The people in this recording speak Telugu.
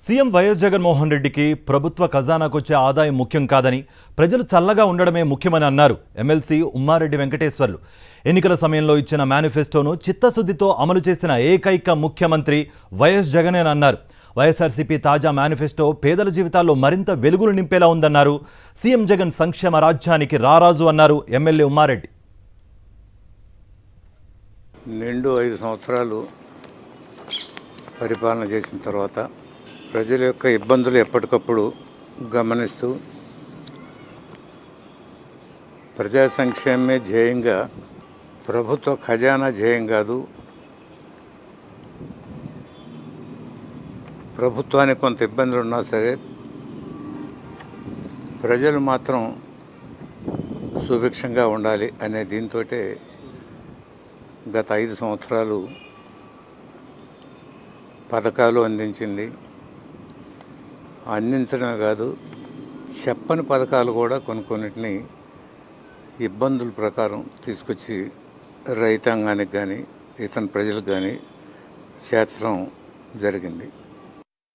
సీఎం వైఎస్ జగన్మోహన్ రెడ్డికి ప్రభుత్వ ఖజానాకొచ్చే ఆదాయం ముఖ్యం కాదని, ప్రజలు చల్లగా ఉండడమే ముఖ్యమని అన్నారు ఎమ్మెల్సీ ఉమ్మారెడ్డి వెంకటేశ్వర్లు. ఎన్నికల సమయంలో ఇచ్చిన మేనిఫెస్టోను చిత్తశుద్ధితో అమలు చేసిన ఏకైక ముఖ్యమంత్రి వైఎస్ జగనేనన్నారు. వైఎస్ఆర్సీపీ తాజా మేనిఫెస్టో పేదల జీవితాల్లో మరింత వెలుగులు నింపేలా ఉందన్నారు. సీఎం జగన్ సంక్షేమ రాజ్యానికి రారాజు అన్నారు ఎమ్మెల్యే ఉమ్మారెడ్డి. నిండు 5 సంవత్సరాలు పరిపాలన చేసిన తర్వాత ప్రజల యొక్క ఇబ్బందులు ఎప్పటికప్పుడు గమనిస్తూ ప్రజా సంక్షేమమే ధ్యేయంగా, ప్రభుత్వ ఖజానా ధ్యేయం కాదు, ప్రభుత్వానికి కొంత ఇబ్బందులు ఉన్నా సరే ప్రజలు మాత్రం సుభిక్షంగా ఉండాలి అనే దీంతో గత 5 సంవత్సరాలు పథకాలు అందించింది. అందించడమే కాదు, చెప్పని పథకాలు కూడా కొన్నిటిని ఇబ్బందుల ప్రకారం తీసుకొచ్చి రైతాంగానికి కానీ ఇతర ప్రజలకు కానీ చేర్చడం జరిగింది.